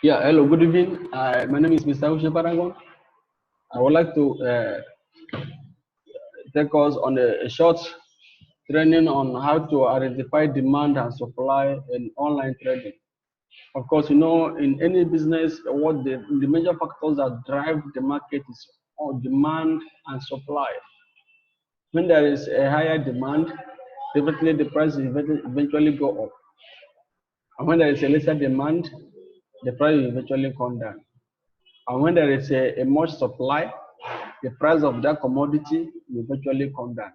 Yeah, hello, good evening. My name is Mr. Ushe Paragon. I would like to take us on a short training on how to identify demand and supply in online trading. Of course, in any business, what the major factors that drive the market is demand and supply. When there is a higher demand, definitely the price will eventually go up. And when there is a lesser demand, the price will eventually come down. And when there is a much supply, the price of that commodity will eventually come down.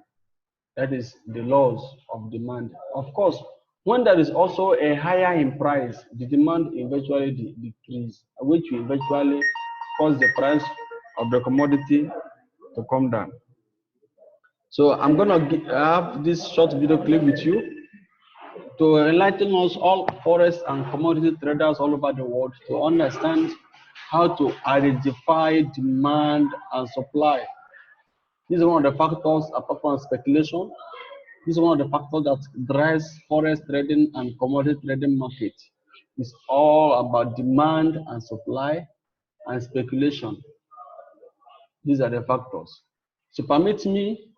That is the laws of demand. Of course, when there is also a higher in price, the demand eventually decrease, which will eventually cause the price of the commodity to come down. So I'm gonna have this short video clip with you to enlighten us all forex and commodity traders all over the world to understand how to identify demand and supply. This is one of the factors apart from speculation. This is one of the factors that drives forex trading and commodity trading market. It's all about demand and supply and speculation. These are the factors. So permit me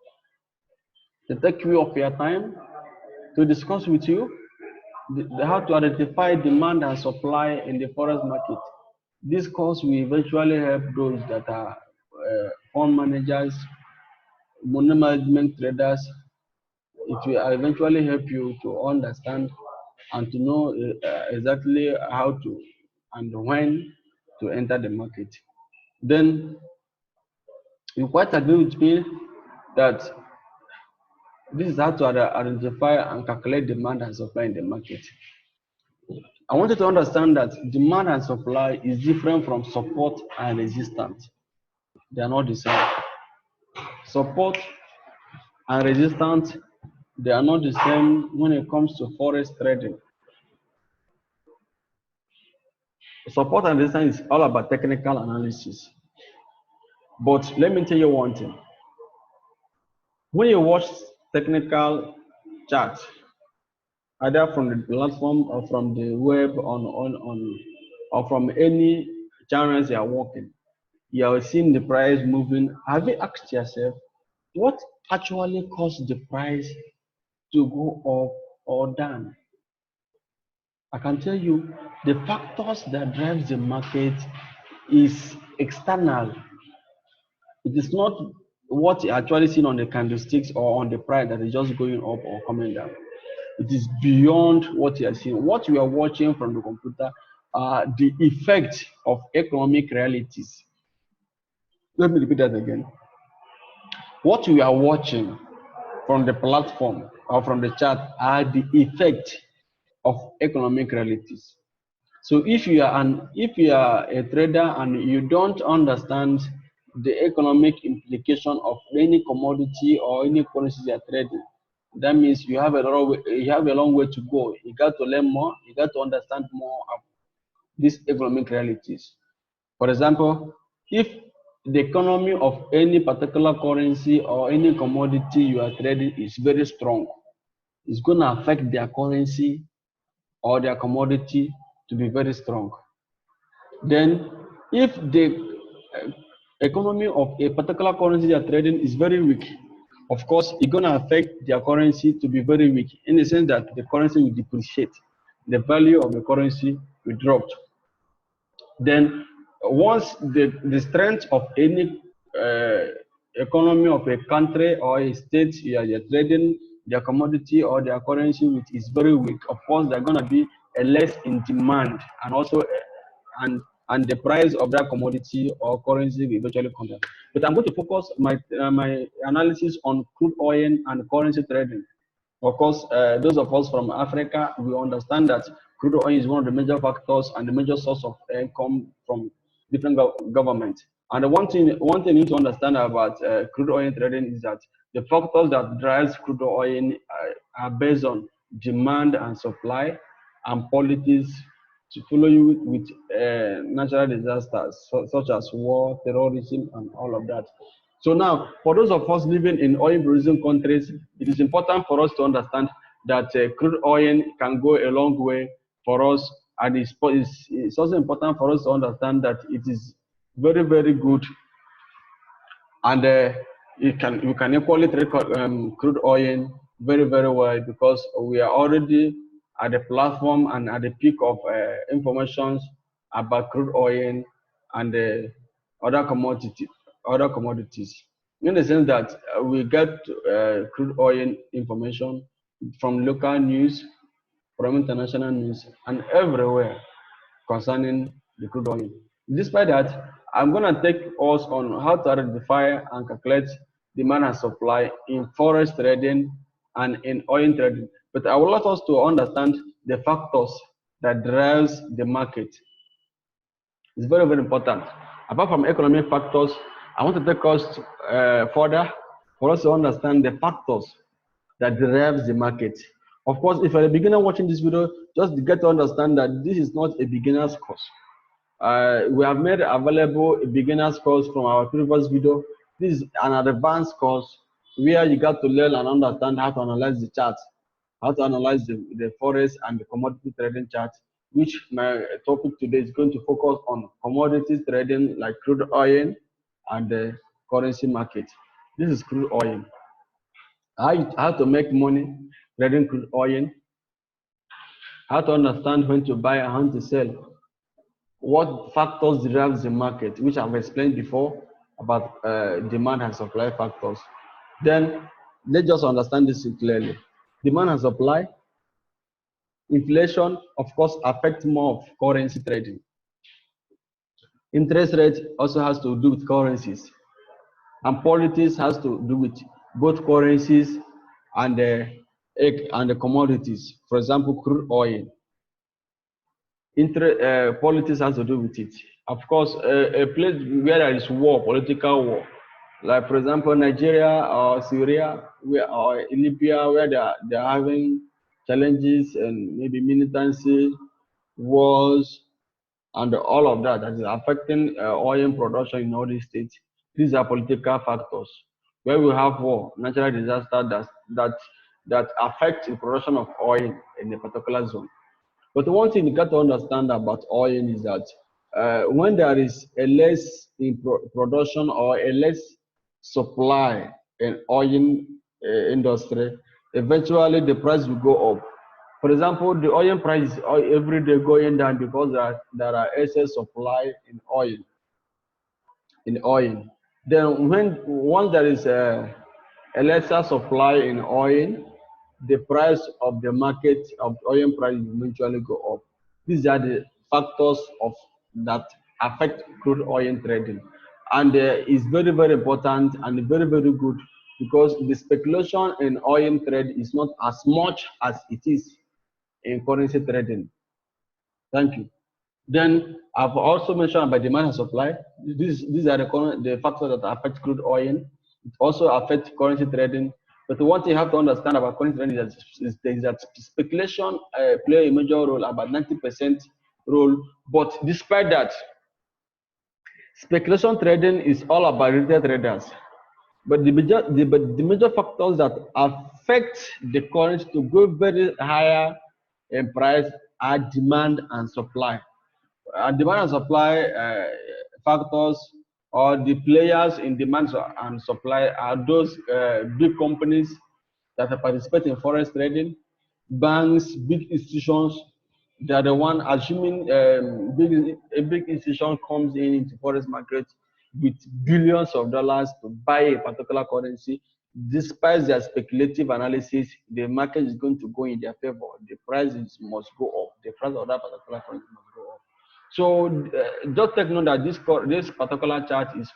to take you of your time to discuss with you how to identify demand and supply in the forex market. This course will eventually help those that are fund managers, money management traders. It will eventually help you to understand and to know exactly how to and when to enter the market. Then you quite agree with me that this is how to identify and calculate demand and supply in the market. I want you to understand that demand and supply is different from support and resistance. They are not the same. Support and resistance, they are not the same when it comes to forex trading. Support and resistance is all about technical analysis. But let me tell you one thing. When you watch technical charts, either from the platform or from the web or from any channels you are working, you are seeing the price moving. Have you asked yourself what actually caused the price to go up or down? I can tell you the factors that drives the market is external. It is not what you actually seen on the candlesticks or on the price that is just going up or coming down. It is beyond what you are seeing. What you are watching from the computer are the effect of economic realities. Let me repeat that again. What you are watching from the platform or from the chart are the effect of economic realities. So if you are a trader and you don't understand the economic implication of any commodity or any currency you are trading, that means you have a long way to go. You got to learn more. You got to understand more of these economic realities. For example, if the economy of any particular currency or any commodity you are trading is very strong, it's going to affect their currency or their commodity to be very strong. Then, if the economy of a particular currency they are trading is very weak, of course, it's going to affect their currency to be very weak in the sense that the currency will depreciate. The value of the currency will drop. Then, once the strength of any economy of a country or a state you're trading their commodity or their currency with is very weak, of course, they're going to be a less in demand and also and the price of that commodity or currency will eventually come down. But I'm going to focus my analysis on crude oil and currency trading. Of course, those of us from Africa, we understand that crude oil is one of the major factors and the major source of income from different governments. And the one thing you need to understand about crude oil trading is that the factors that drives crude oil are based on demand and supply and politics to follow you with natural disasters such as war, terrorism, and all of that. So now, for those of us living in oil-producing countries, it is important for us to understand that crude oil can go a long way for us and it's also important for us to understand that it is very, very good, and we can equally trade crude oil very, very well, because we are already at the platform and at the peak of information about crude oil and other commodity other commodities, in the sense that we get crude oil information from local news, from international news, and everywhere concerning the crude oil. Despite that, I'm going to take us on how to identify and calculate demand and supply in forex trading and in oil trading. But I would like us to understand the factors that drives the market. It's very, very important. Apart from economic factors, I want to take us further for us to understand the factors that drives the market. Of course, if you're a beginner watching this video, just get to understand that this is not a beginner's course. We have made available a beginner's course from our previous video. This is an advanced course where you got to learn and understand how to analyze the chart, how to analyze the forex and the commodity trading chart, which my topic today is going to focus on commodities trading like crude oil and the currency market. This is crude oil. How to make money trading crude oil, how to understand when to buy and how to sell, what factors drives the market, which I've explained before about demand and supply factors. Then let's just understand this clearly. Demand and supply, inflation, of course, affect more of currency trading. Interest rate also has to do with currencies, and politics has to do with both currencies and the commodities. For example, crude oil. Politics has to do with it. Of course, a place where there is war, political war, like for example Nigeria or Syria, or Libya, where they are having challenges and maybe militancy, wars, and all of that is affecting oil production in all these states. These are political factors. Where we have war, natural disaster that affect the production of oil in a particular zone. But one thing you got to understand about oil is that when there is a less in production or a less supply in oil industry, eventually the price will go up. For example, the oil price is every day going down because there are excess supply in oil. Then once there is a lesser supply in oil, the price of the market of oil price will eventually go up. These are the factors that affect crude oil trading, and it's very, very important and very, very good, because the speculation in oil trade is not as much as it is in currency trading. Thank you. Then I've also mentioned about demand and supply. These are the factors that affect crude oil. It also affects currency trading. But one thing you have to understand about currency trading is that speculation play a major role, about 90% role. But despite that, speculation trading is all about retail traders. But the major factors that affect the currency to go very higher in price are demand and supply. Demand and supply factors, or the players in demand and supply, are those big companies that participate in forex trading, banks, big institutions. They are the one assuming a big institution comes into forex market with billions of dollars to buy a particular currency. Despite their speculative analysis, the market is going to go in their favor. The prices must go up. The price of that particular currency must go up. So just take note that this particular chart is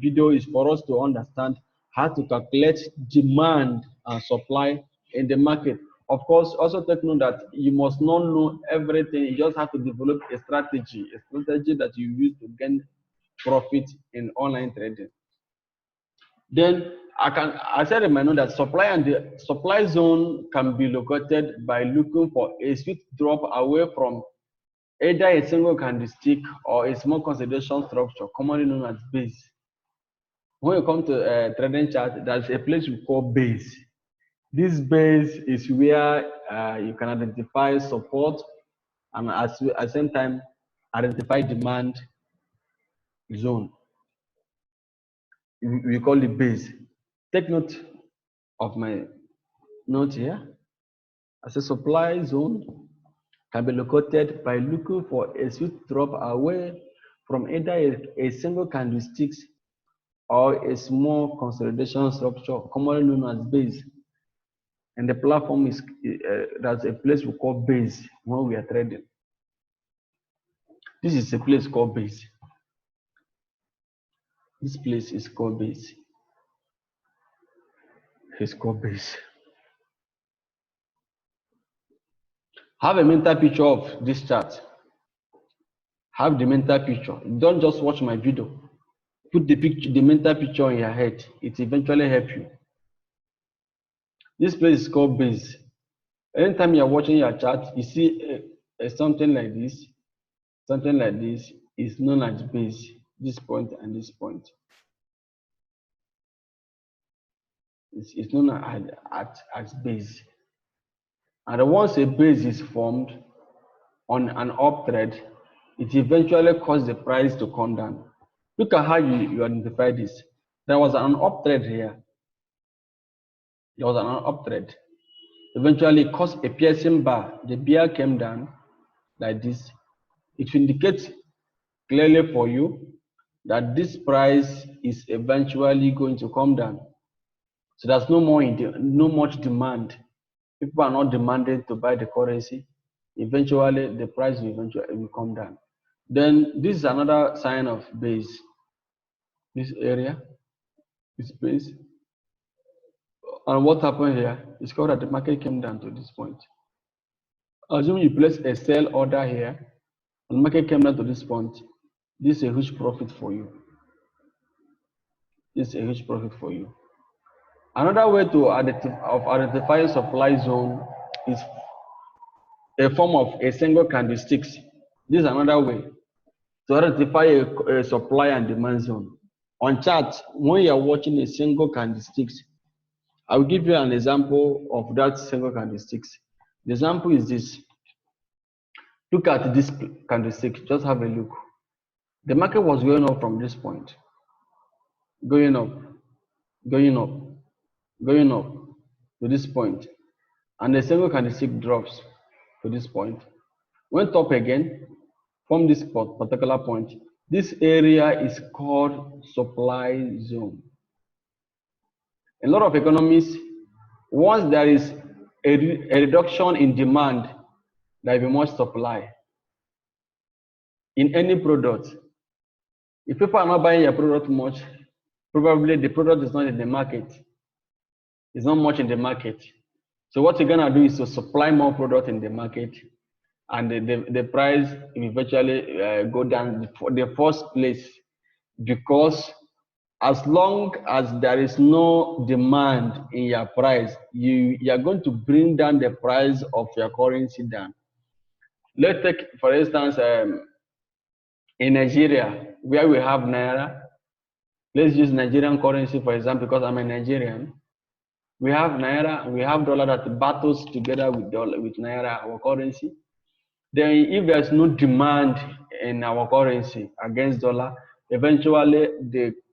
video is for us to understand how to calculate demand and supply in the market. Of course, also take note that you must not know everything. You just have to develop a strategy that you use to gain profit in online trading. Then I said in my note that the supply zone can be located by looking for a sweet drop away from either a single candlestick or a small consolidation structure, commonly known as base. When you come to a trading chart, there's a place we call base. This base is where you can identify support and at the same time identify demand zone. We call it base. Take note of my note here. As a supply zone can be located by looking for a sweet drop away from either a single candlestick or a small consolidation structure, commonly known as base. And the platform is that's a place we call base when we are trading. This is a place called base. This place is called base. It's called base. Have a mental picture of this chart. Have the mental picture. Don't just watch my video. Put the mental picture in your head. It eventually help you. This place is called base. Anytime you are watching your chart, you see something like this is known as base. This point and this point. It's known as base. And once a base is formed on an up trend, it eventually causes the price to come down. Look at how you identify this. There was an up trend here. There was an up trend. Eventually it caused a piercing bar. The bear came down like this. It indicates clearly for you that this price is eventually going to come down. So there's no much demand. People are not demanding to buy the currency. Eventually, the price will come down. Then this is another sign of base. This area is base. And what happened here is called that the market came down to this point. Assume you place a sell order here, and the market came down to this point. This is a huge profit for you. This is a huge profit for you. Another way to identify supply zone is a form of a single candlestick. This is another way to identify a supply and demand zone. On chart, when you are watching a single candlestick, I will give you an example of that single candlestick. The example is this. Look at this candlestick. Just have a look. The market was going up from this point, going up, going up, going up to this point, and the single candlestick drops to this point. Went up again from this particular point. This area is called supply zone. A lot of economists, once there is a reduction in demand, there will be much supply in any product. If people are not buying your product much, probably the product is not in the market. It's not much in the market. So what you're gonna do is to supply more product in the market, and the price will eventually go down for the first place, because as long as there is no demand in your price, you are going to bring down the price of your currency down. Let's take, for instance, in Nigeria, where we have Naira. Let's use Nigerian currency, for example, because I'm a Nigerian. We have Naira and we have dollar that battles together with Naira, our currency. Then if there's no demand in our currency against dollar, eventually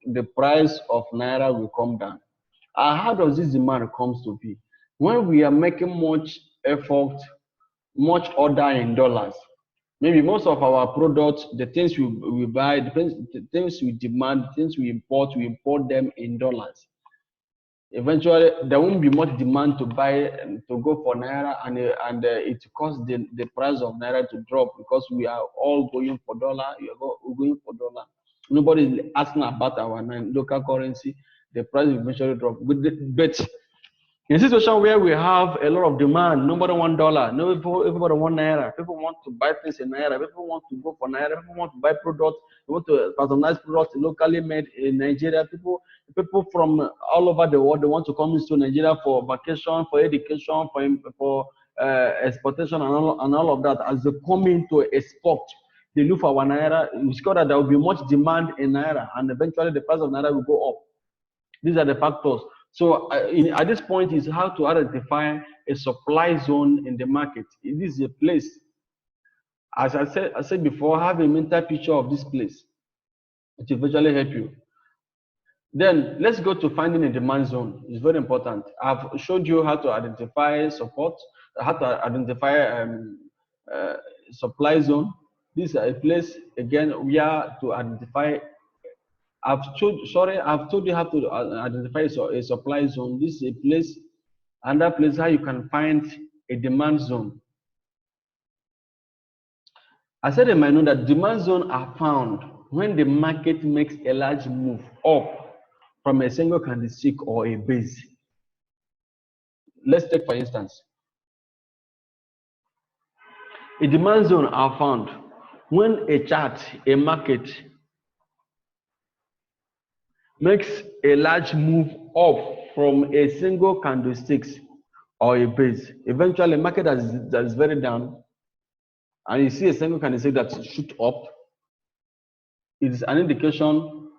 the price of Naira will come down. And how does this demand comes to be? When we are making much effort, much order in dollars, maybe most of our products, the things we buy, the things we demand, the things we import them in dollars. Eventually, there won't be much demand to buy, to go for Naira, and it causes the price of Naira to drop, because we are all going for dollar. We're going for dollar. Nobody is asking about our local currency. The price will eventually drop. But in a situation where we have a lot of demand, nobody want dollar, everybody want Naira. People want to buy things in Naira. People want to go for Naira. People want to buy products. They want to personalize products locally made in Nigeria. People from all over the world, they want to come into Nigeria for vacation, for education, for exportation, and all of that. As they come into export, they look for our Naira. We discover that there will be much demand in Naira, and eventually the price of Naira will go up. These are the factors. So at this point is how to identify a supply zone in the market. It is a place As I said before, have a mental picture of this place. It will virtually help you. Then let's go to finding a demand zone. It's very important. I've showed you how to identify support, how to identify supply zone. This is a place again where to identify. I've told you how to identify a supply zone. This is a place, another place how you can find a demand zone. I said in my note that demand zones are found when the market makes a large move up from a single candlestick or a base. Let's take for instance, a demand zone are found when a chart, a market makes a large move up from a single candlestick or a base. Eventually, a market that is very down, and you see a single candlestick that shoot up, it is an indication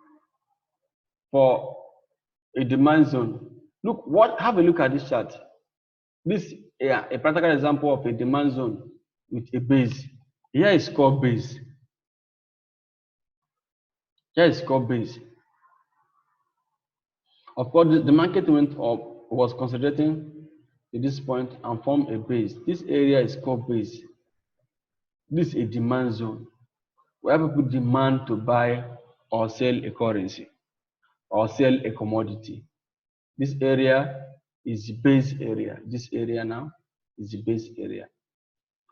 for a demand zone. Have a look at this chart. This is a practical example of a demand zone with a base. Here is called base. Here is called base. Of course, the market went up, was concentrating to this point and formed a base. This area is called base. This is a demand zone where people demand to buy or sell a currency or sell a commodity. This area is the base area. This area now is the base area.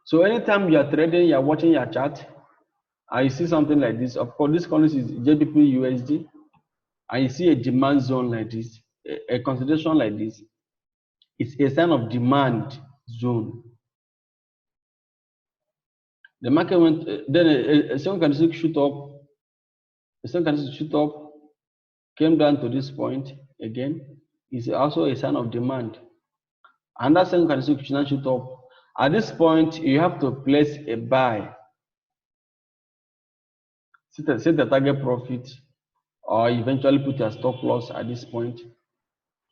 So anytime you are trading, you are watching your chart, and you see something like this. Of course, this currency is JPP USD, and you see a demand zone like this, a consolidation like this. It's a sign of demand zone. The market went, then a second candlestick shoot up, a second candlestick shoot up, came down to this point again. It's also a sign of demand. And that second candlestick shoot up. At this point, you have to place a buy. Set the target profit, or eventually put your stop loss at this point.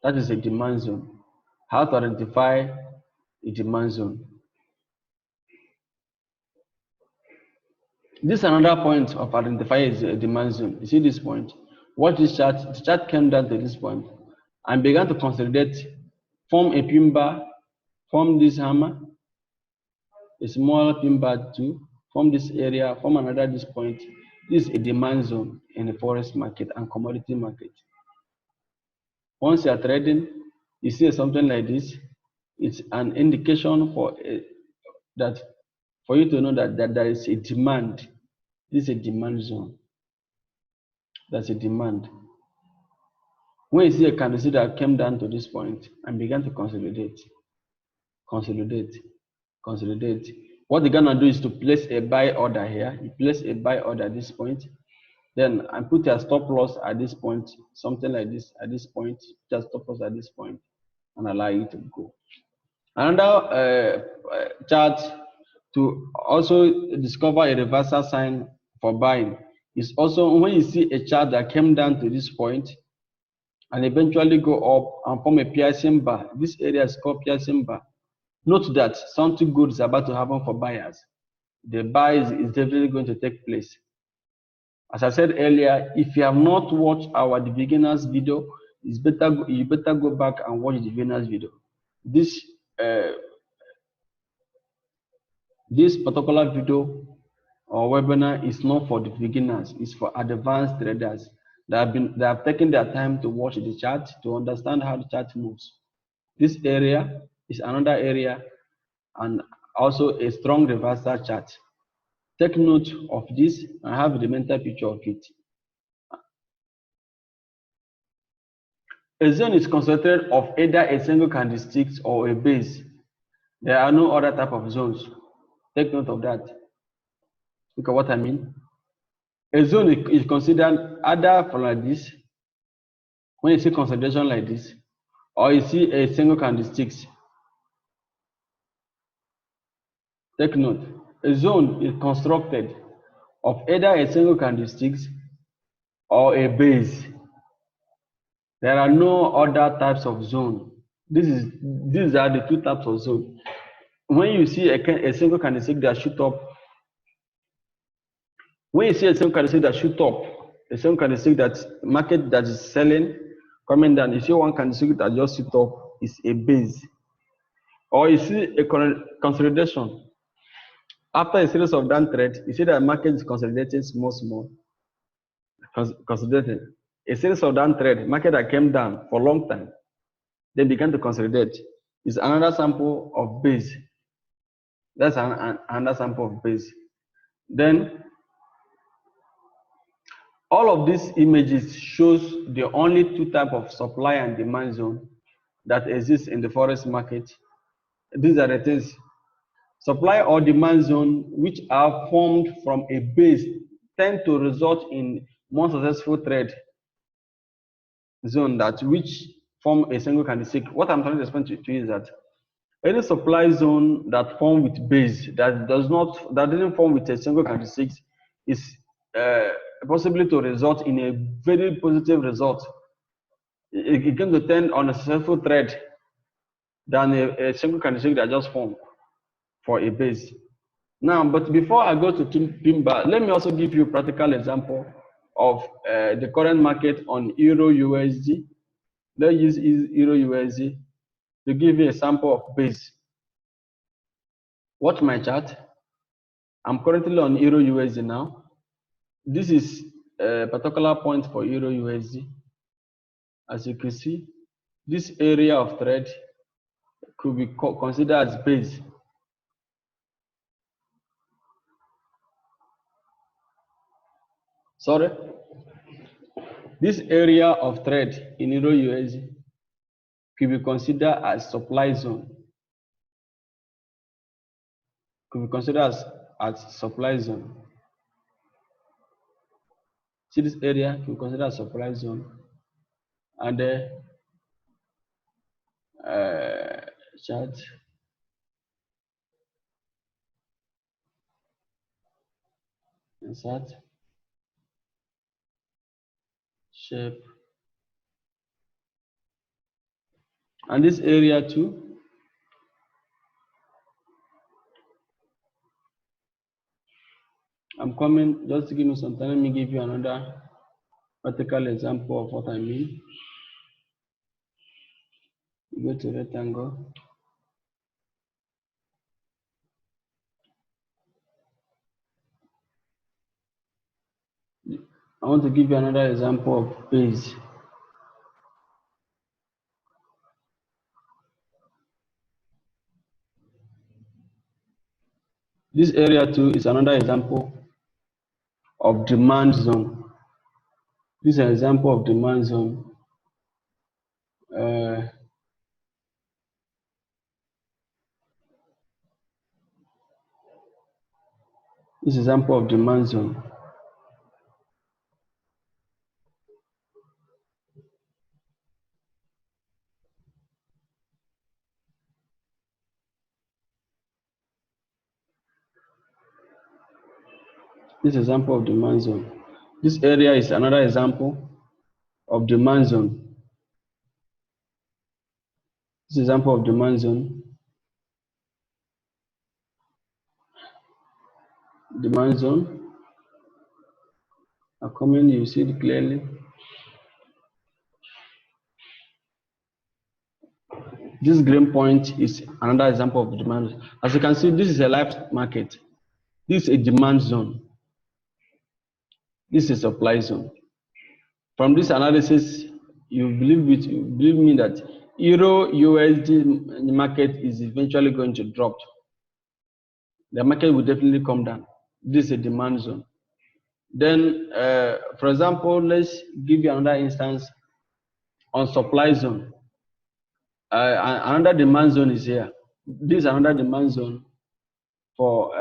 That is a demand zone. How to identify a demand zone? This is another point of identifying a demand zone. You see this point? Watch this chart. The chart came down to this point and began to consolidate, form a pin bar, form this hammer, a small pin bar too, form this area, form another this point. This is a demand zone in the forex market and commodity market. Once you are trading, you see something like this. It's an indication for you to know that there is a demand. This is a demand zone. That's a demand. When you see a candlestick that came down to this point and began to consolidate, what they're gonna do is to place a buy order here. You place a buy order at this point, then and put your stop loss at this point, something like this at this point, put your stop loss at this point, and allow you to go. Another chart to also discover a reversal sign for buying is also when you see a chart that came down to this point and eventually go up and form a piercing bar. This area is called piercing bar. Note that something good is about to happen for buyers. The buy is definitely going to take place. As I said earlier, if you have not watched our The Beginners video, you better go back and watch the beginners video. This particular video or webinar is not for the beginners, it's for advanced traders that have taken their time to watch the chart to understand how the chart moves. This area is another area and also a strong reversal chart. Take note of this and have the mental picture of it. A zone is constituted of either a single candlestick or a base. There are no other type of zones. Take note of that. Look at what I mean. A zone is considered either for like this, when you see consolidation like this, or you see a single candlestick. Take note, a zone is constructed of either a single candlestick or a base. There are no other types of zone. These are the two types of zone. When you see a single candlestick that shoot up When you see a single candlestick that shoot up, a single candlestick that market that is selling coming down, you see one candlestick that just shoot up is a base. Or you see a consolidation. After a series of down trade, you see that market is consolidating small, consolidating. A series of down trade, market that came down for a long time, then began to consolidate. Is another sample of base. That's another sample of base. Then all of these images shows the only two type of supply and demand zone that exists in the forex market. These are the things: supply or demand zone, which are formed from a base, tend to result in more successful trade zone that which form a single candlestick. What I'm trying to explain to you is that any supply zone that form with base that didn't form with a single candlestick is possibly to result in a very positive result. It can depend on a successful trade than a single candlestick that just formed for a base. Now, but before I go to timber, let me also give you a practical example of the current market on Euro USD. Let's use Euro USD to give you a sample of base. Watch my chart. I'm currently on Euro USD now. This is a particular point for Euro USD. As you can see, this area of trade could be considered as base. Sorry. This area of trade in Euro USD could be considered as supply zone. Could be considered as supply zone. See this area could be considered as supply zone. And the chart. Insert. Shape. And this area too. I'm coming, just to give me some time, let me give you another practical example of what I mean. Go to rectangle. I want to give you another example of base. This area too is another example of demand zone. This is an example of demand zone. This example of demand zone. This example of demand zone. This area is another example of demand zone. This example of demand zone. Demand zone. Are coming, you see it clearly. This green point is another example of demand. As you can see, this is a live market. This is a demand zone. This is a supply zone. From this analysis, you believe me that Euro USD market is eventually going to drop. The market will definitely come down. This is a demand zone. Then, for example, let's give you another instance on supply zone. Another demand zone is here. This is another demand zone for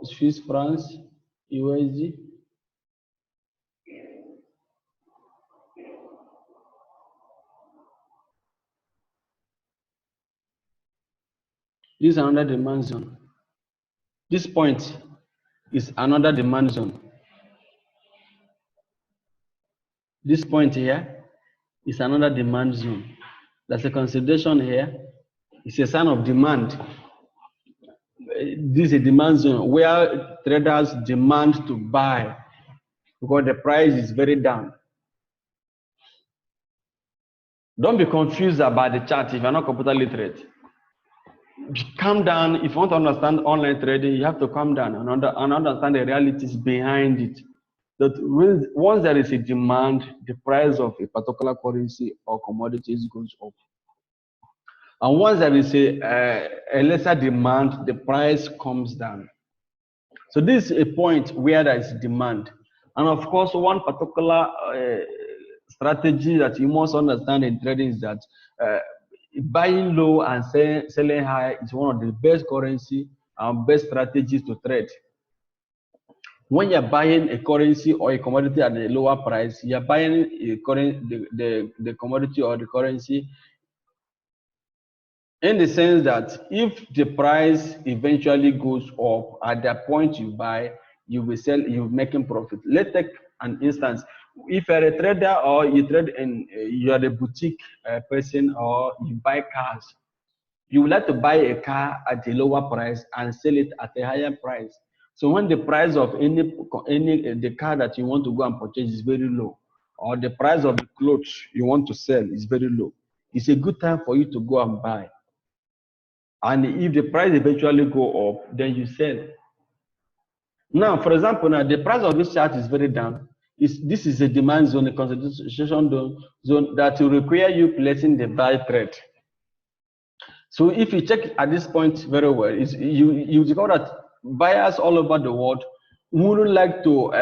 Swiss francs, USD. This is another demand zone. This point is another demand zone. This point here is another demand zone. There's a consolidation here. It's a sign of demand. this is a demand zone where traders demand to buy because the price is very down. Don't be confused about the chart if you're not computer literate. Calm down. If you want to understand online trading, you have to calm down and understand the realities behind it. That once there is a demand, the price of a particular currency or commodities goes up. And once there is a lesser demand, the price comes down. So this is a point where there is demand. And of course, one particular strategy that you must understand in trading is that buying low and selling high is one of the best currency and best strategies to trade. When you're buying a currency or a commodity at a lower price, you're buying the commodity or the currency in the sense that if the price eventually goes up at the point you buy, you will sell, you're making profit. Let's take an instance. If you're a trader or you trade in, you're a boutique person or you buy cars, you would like to buy a car at a lower price and sell it at a higher price. So when the price of the car that you want to go and purchase is very low, or the price of the clothes you want to sell is very low, it's a good time for you to go and buy. And if the price eventually go up, then you sell. Now, for example, now the price of this chart is very down. This is a demand zone, a concentration zone that will require you placing the buy trade. So if you check at this point very well, you discover that buyers all over the world wouldn't like to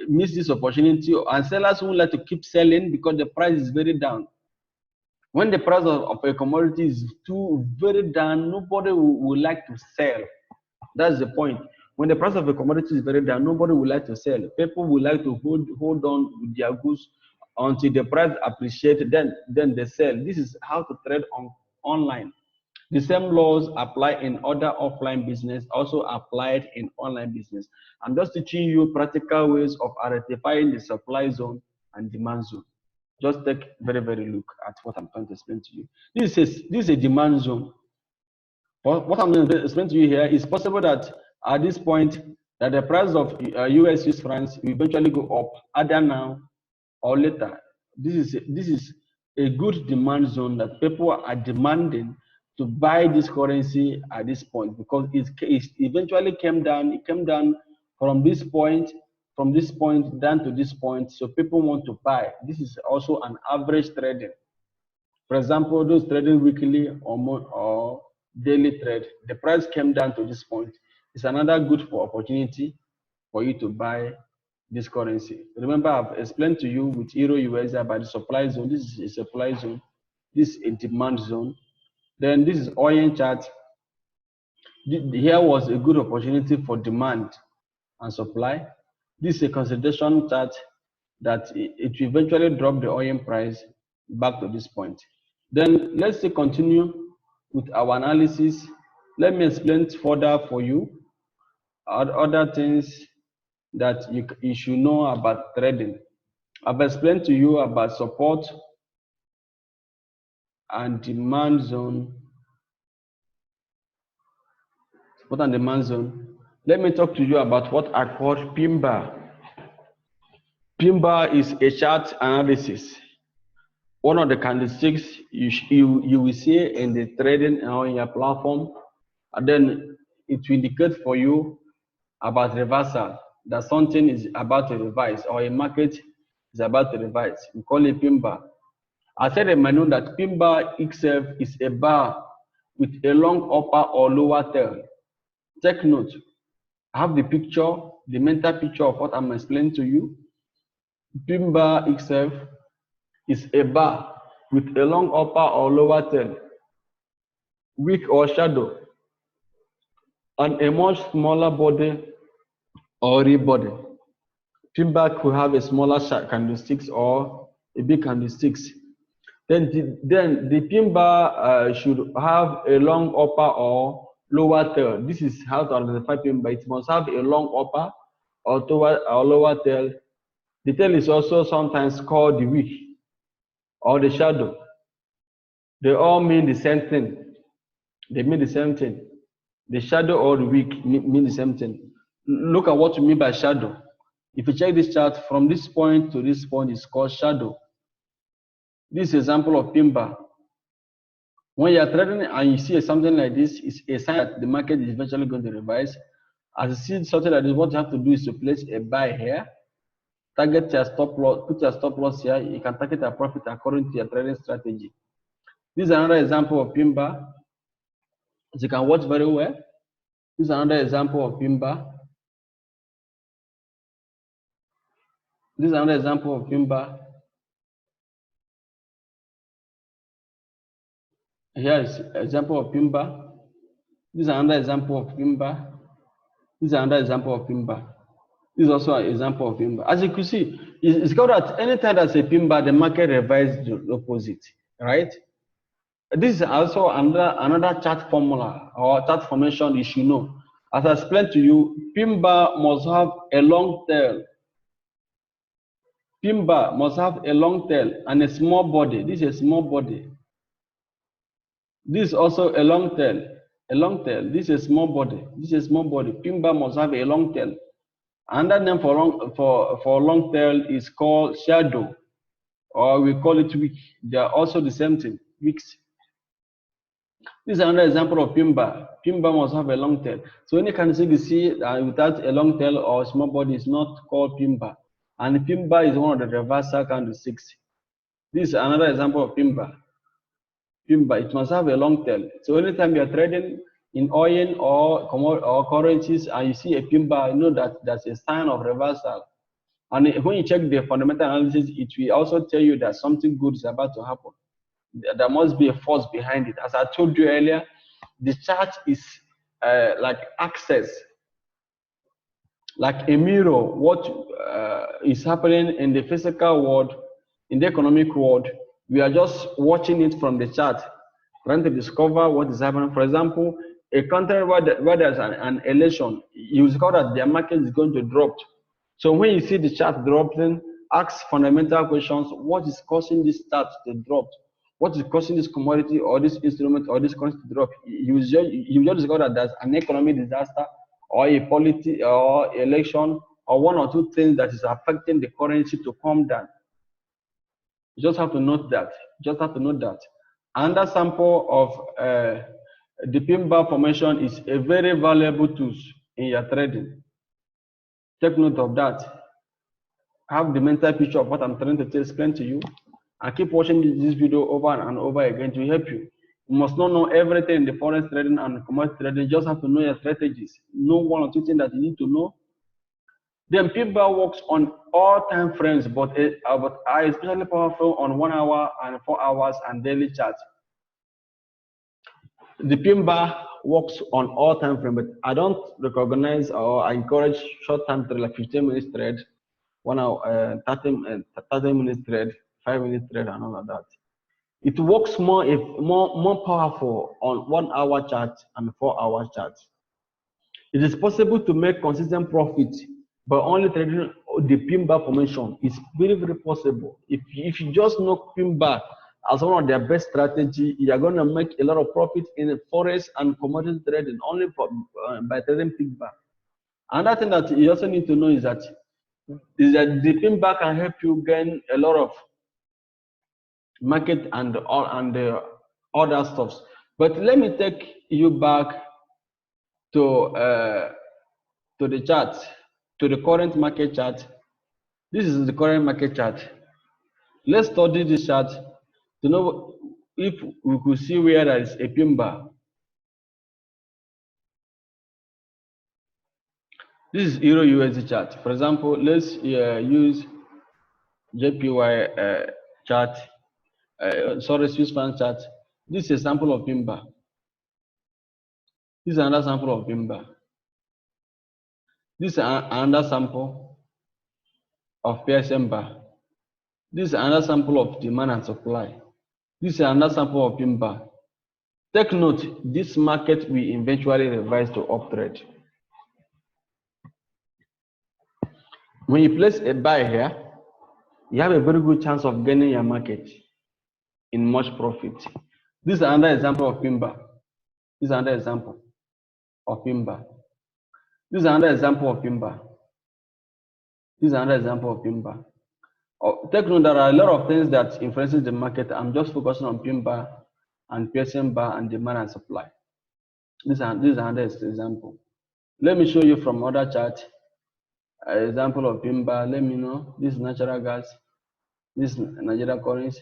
miss this opportunity, and sellers would like to keep selling because the price is very down. When the price of a commodity is too very down, nobody would like to sell. That's the point. When the price of a commodity is very down, nobody would like to sell. People would like to hold on with their goods until the price appreciates, then they sell. This is how to trade online. The same laws apply in other offline business, also applied in online business. I'm just teaching you practical ways of identifying the supply zone and demand zone. Just take very look at what I'm trying to explain to you. This is a demand zone. What I'm going to explain to you here is possible that at this point that the price of US Swiss francs will eventually go up either now or later. This is a good demand zone that people are demanding to buy this currency at this point because it eventually came down. It came down from this point down to this point. So people want to buy. This is also an average trading. For example, those trading weekly or daily trade, the price came down to this point. It's another good opportunity for you to buy this currency. Remember, I've explained to you with Euro US about the supply zone. This is a supply zone. This is a demand zone. Then this is oil chart. Here was a good opportunity for demand and supply. This is a consolidation chart that it will eventually drop the oil price back to this point. Then let's continue with our analysis. Let me explain further for you other things that you should know about trading. I've explained to you about support and demand zone. Support and demand zone. Let me talk to you about what I call PIMBA. PIMBA is a chart analysis. One of the candlesticks you will see in the trading on your platform, and then it will indicate for you about reversal, that something is about to revise or a market is about to revise. We call it PIMBA. I said in my note that PIMBA itself is a bar with a long upper or lower tail. Take note. I have the picture, the mental picture of what I'm explaining to you. PIMBA itself is a bar with a long upper or lower tail, wick or shadow, and a much smaller body or rib body. PIMBA could have a smaller candlesticks or a big candlesticks. Then the PIMBA should have a long upper or lower tail. This is how to identify PIMBA. It must have a long upper or lower tail. The tail is also sometimes called the wick or the shadow. They all mean the same thing. They mean the same thing. The shadow or the wick mean the same thing. Look at what we mean by shadow. If you check this chart, from this point to this point is called shadow. This example of pin bar. When you are trading and you see something like this, it's a sign that the market is eventually going to revise. As you see something like this, what you have to do is to place a buy here, target your stop loss, put your stop loss here. You can target a profit according to your trading strategy. This is another example of pin bar. As you can watch very well. This is another example of pin bar. This is another example of pin bar. Here is example of pin bar. This is another example of pin bar. This is another example of pin bar. This is also an example of pin bar. As you can see, it's called that anytime there's a pin bar, the market revises the opposite, right? This is also another chart formula or chart formation you should know. As I explained to you, pin bar must have a long tail. Pin bar must have a long tail and a small body. This is a small body. This is also a long tail. A long tail. This is a small body. This is a small body. Pin bar must have a long tail. Another name for long tail is called shadow, or we call it wick. They are also the same thing, wicks. This is another example of pin bar. Pin bar must have a long tail. So any candlestick you see without a long tail or small body is not called pin bar. And pin bar is one of the reversal candlesticks. This is another example of pin bar. Pin bar, it must have a long tail. So anytime you are trading in oil or currencies and you see a pin bar, you know that that's a sign of reversal. And when you check the fundamental analysis, it will also tell you that something good is about to happen. There must be a force behind it. As I told you earlier, the chart is like access, like a mirror. What is happening in the physical world, in the economic world, we are just watching it from the chart, trying to discover what is happening. For example, a country where there's an election, you discover that their market is going to drop. So when you see the chart dropping, ask fundamental questions. What is causing this chart to drop? What is causing this commodity or this instrument or this currency to drop? You just discover that there's an economic disaster or a polity or election or one or two things that is affecting the currency to come down. You just have to note that. Just have to note that. Another sample of the pin bar formation is a very valuable tool in your trading. Take note of that. Have the mental picture of what I'm trying to explain to you, and keep watching this video over and over again to help you. You must not know everything in the forex trading and commodity trading. You just have to know your strategies. Know one or two things that you need to know. Then pin bar works on all time frames, but are especially powerful on 1 hour and 4 hours and daily charts. The pin bar works on all time frames, but I don't recognize or I encourage short time trade like 15 minutes trade, 1 hour, 30 minutes trade, 5 minutes trade, and all of that. It works more powerful on 1 hour chart and 4 hour chart. It is possible to make consistent profit by only trading the pin bar formation. It's very possible. If you just know pin bar as one of their best strategy, you are going to make a lot of profit in forex and commodity trading only by trading pin bar. Another thing that you also need to know is that the pin bar can help you gain a lot of market and other stuffs. But let me take you back to the chart, to the current market chart. This is the current market chart. Let's study this chart to know if we could see where there is a pin bar. This is Euro USD chart. For example, let's use JPY chart. Swiss franc chart. This is a sample of pin bar. This is another sample of pin bar. This is another sample of PSM bar. This is another sample of demand and supply. This is another sample of pin bar. Take note, this market will eventually revise to up trade. When you place a buy here, you have a very good chance of gaining your market in much profit. This is another example of pin bar. This is another example of PIMBA. This is another example of PIMBA. This is another example of PIMBA. Take note there are a lot of things that influences the market. I'm just focusing on PIMBA and PSM bar and demand and supply. This is another example. Let me show you from other chart. Example of PIMBA. Let me know. This is natural gas. This is Nigeria currency.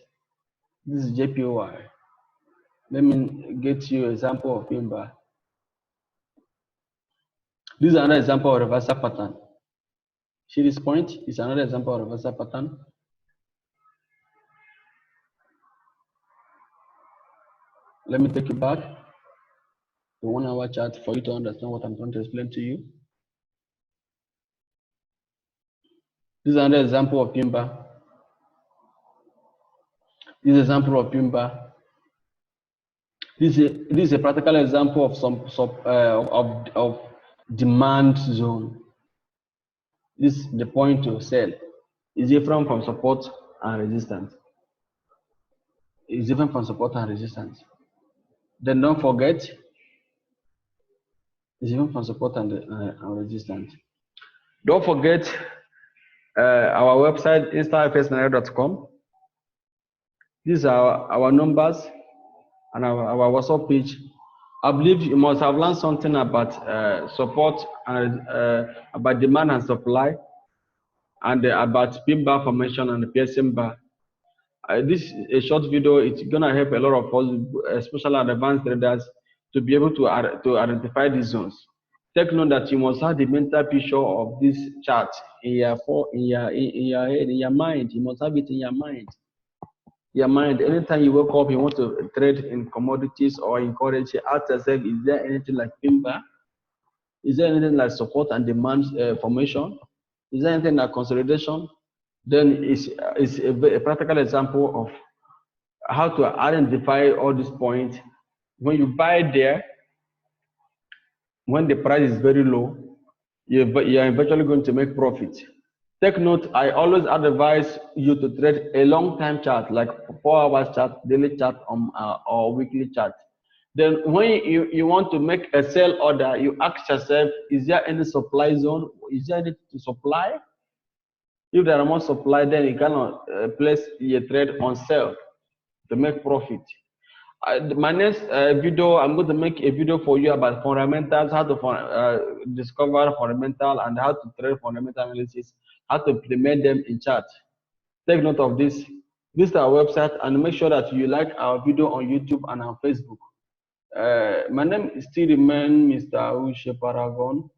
This is JPY. Let me get you example of PIMBA. This is another example of reversal pattern. See this point? It's another example of reversal pattern. Let me take you back to 1 hour chart for you to understand what I'm trying to explain to you. This is another example of PIMBA. This is example of PIMBA. This is a practical example of of demand zone. This is the point to sell. Is different from support and resistance. It's different from support and resistance. Then don't forget, it's different from support and resistance. Don't forget our website instarfsnigeria.com. These are our numbers and our WhatsApp page. I believe you must have learned something about support and about demand and supply, and about PIMBA formation and the PSM bar. This is a short video. It's gonna help a lot of us, especially advanced traders, to be able to identify these zones. Take note that you must have the mental picture of this chart in your head, in your mind. You must have it in your mind. Your mind. Anytime you wake up, you want to trade in commodities or in currency. Ask yourself: is there anything like PIMBA? Is there anything like support and demand formation? Is there anything like consolidation? Then it's a practical example of how to identify all these points. When you buy there, when the price is very low, you're eventually going to make profit. Take note, I always advise you to trade a long time chart, like 4 hours chart, daily chart, or weekly chart. Then when you want to make a sell order, you ask yourself, is there any supply zone? Is there any to supply? If there are more supply, then you cannot place your trade on sell to make profit. My next video, I'm going to make a video for you about fundamentals, how to discover fundamental and how to trade fundamental analysis, how to implement them in chart. Take note of this. Visit our website and make sure that you like our video on YouTube and on Facebook. My name is still remains Mr. Ushe Paragon.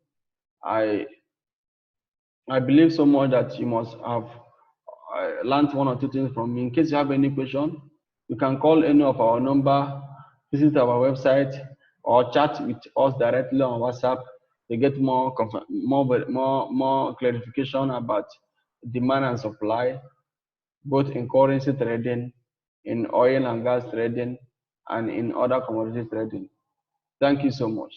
I believe so much that you must have learned 1 or 2 things from me. In case you have any question, you can call any of our number, visit our website, or chat with us directly on WhatsApp to get more clarification about demand and supply, both in currency trading, in oil and gas trading, and in other commodity trading. Thank you so much.